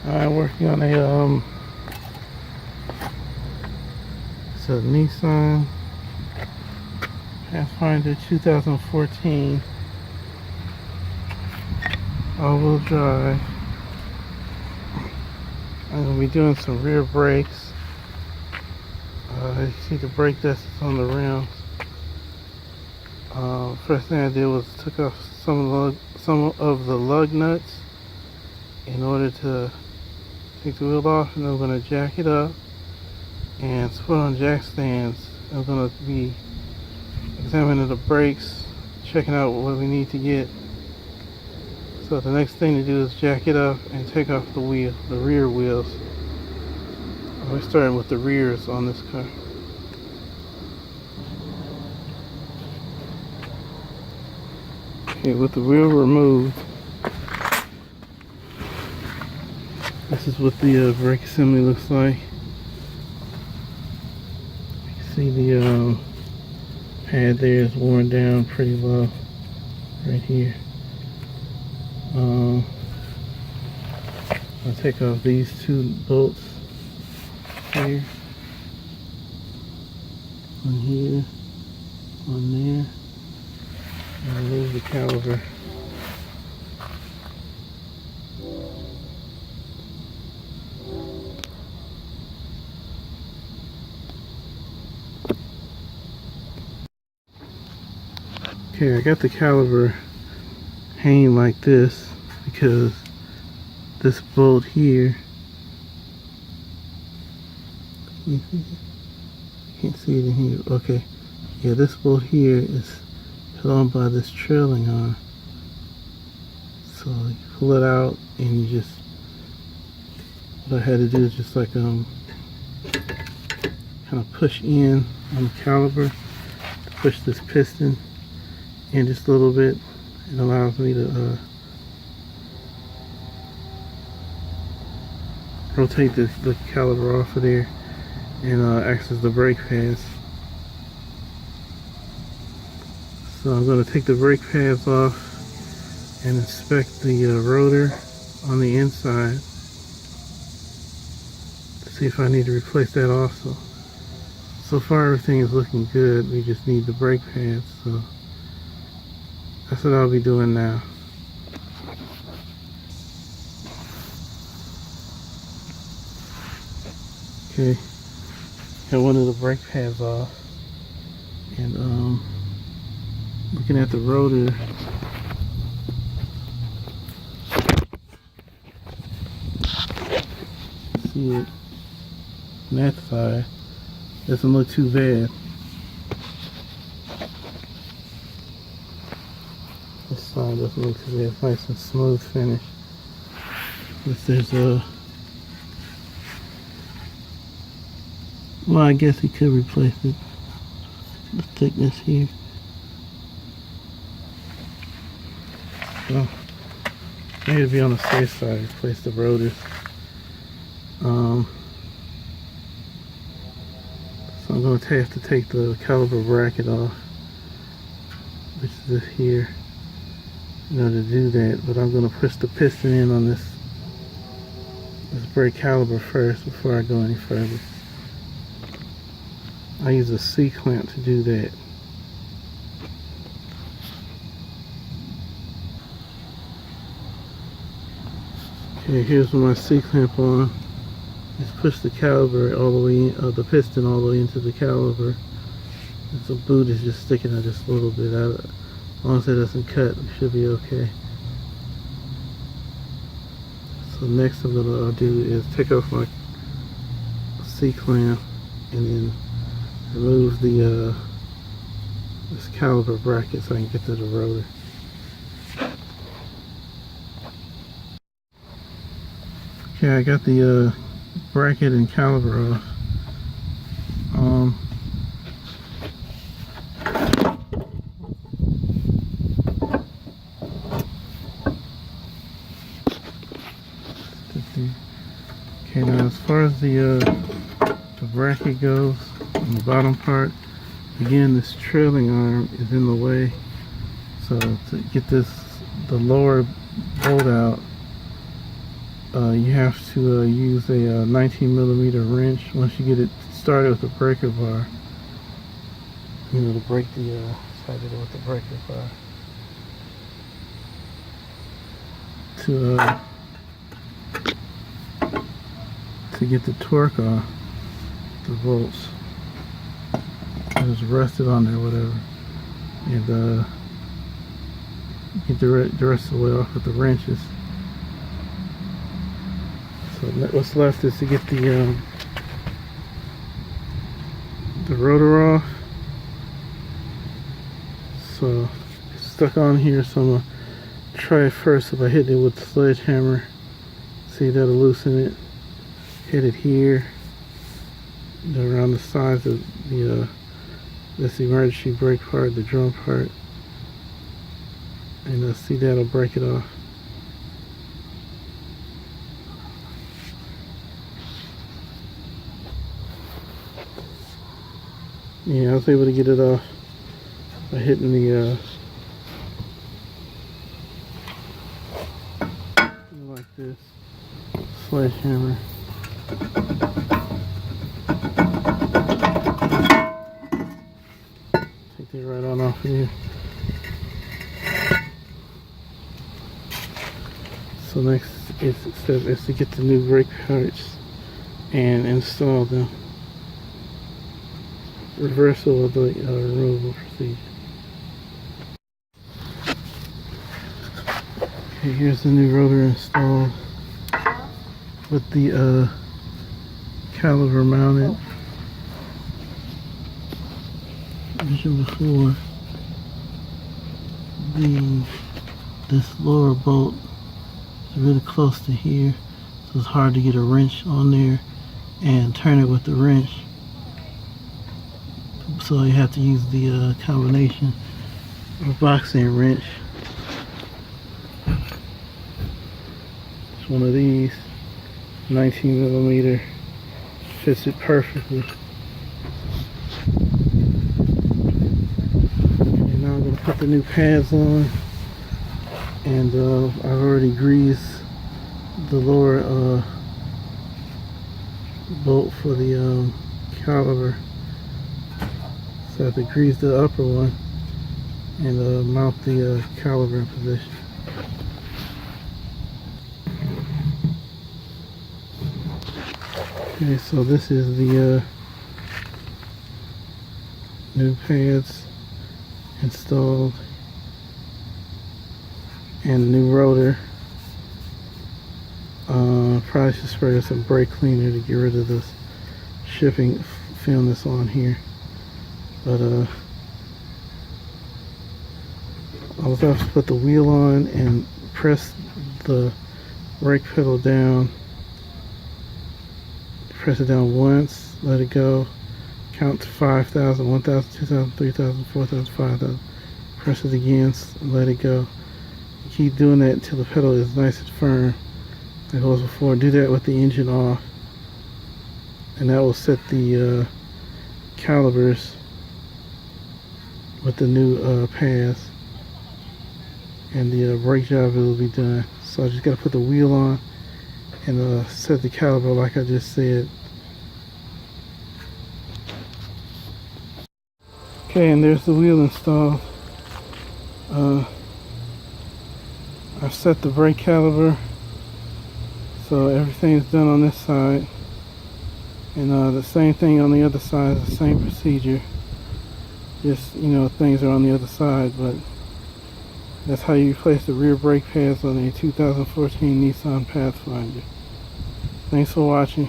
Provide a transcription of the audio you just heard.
I'm working on it's a Nissan Pathfinder 2014 all-wheel drive. I'm going to be doing some rear brakes. You see the brake dust is on the rims. First thing I did was took off some of the lug nuts in order to take the wheel off, and I'm going to jack it up and put on jack stands. I'm going to be examining the brakes, checking out what we need to get. So the next thing to do is jack it up and take off the rear wheels. We're starting with the rears on this car. Okay, with the wheel removed, this is what the brake assembly looks like. You can see the pad there is worn down pretty low right here. I'll take off these two bolts here, one here, one there, and remove the caliper. Okay, I got the caliper hanging like this because this bolt here, you can't see it in here. Okay, yeah, this bolt here is held on by this trailing arm. So you pull it out, and you just, what I had to do is just like kind of push in on the caliper to push this piston in just a little bit. It allows me to rotate the caliper off of there and access the brake pads. So I'm going to take the brake pads off and inspect the rotor on the inside to see if I need to replace that also. So far everything is looking good, we just need the brake pads, so that's what I'll be doing now. Okay, got one of the brake pads off, and looking at the rotor, see it on that side, doesn't look too bad. This side doesn't look too bad. It's nice and smooth finish. But there's well, I guess he could replace it. The thickness here. So maybe to be on the safe side, replace the rotors. So I'm going to have to take the caliper bracket off, which is this here, in order to do that. But I'm going to push the piston in on this brake caliper first before I go any further. I use a C-clamp to do that. Okay, here's with my C-clamp on. Just push the caliper all the way in, the piston all the way into the caliper. And the boot is just sticking out just a little bit. As long as it doesn't cut, it should be okay. So next I'll do is take off my C-clamp and then remove the this caliper bracket so I can get to the rotor. Okay, I got the bracket and caliper off. Okay, now as far as the bracket goes on the bottom part, again this trailing arm is in the way, so to get the lower bolt out, you have to use a 19mm wrench once you get it started with the breaker bar. You know, to break the started with the breaker bar. To get the torque off the bolts. It was rusted on there, whatever, and get the rest of the way off with the wrenches. So what's left is to get the rotor off. So it's stuck on here, so I'm gonna try it first by hitting it with the sledgehammer. See, that'll loosen it. Hit it here, around the sides of the this emergency brake part, the drum part, and see, that'll break it off. Yeah, I was able to get it off by hitting the like this sledgehammer. Take that right on off of here. So next step is to get the new brake parts and install them. Reversal of the removal procedure. Okay, here's the new rotor installed with the caliper mounted. Mentioned before, this lower bolt is really close to here, so it's hard to get a wrench on there and turn it with the wrench. So you have to use the combination of boxing wrench. It's one of these, 19mm, fits it perfectly. And now I'm going to put the new pads on, and I've already greased the lower bolt for the caliper. So I have to grease the upper one and mount the caliper in position. Okay, so this is the new pads installed and new rotor. Probably should spray some brake cleaner to get rid of this shipping film that's on here. But I was about to put the wheel on and press the brake pedal down. Press it down once, let it go, count to 5,000, 1,000, 2,000, 3,000, 4,000, 5,000. Press it again, let it go. Keep doing that until the pedal is nice and firm, like I was before. Do that with the engine off, and that will set the calipers with the new pads, and the brake job will be done. So I just got to put the wheel on and set the caliper like I just said. Okay, and there's the wheel installed. I've set the brake caliper, so everything's done on this side, and the same thing on the other side, the same procedure. Just, you know, things are on the other side, but that's how you replace the rear brake pads on a 2014 Nissan Pathfinder. Thanks for watching.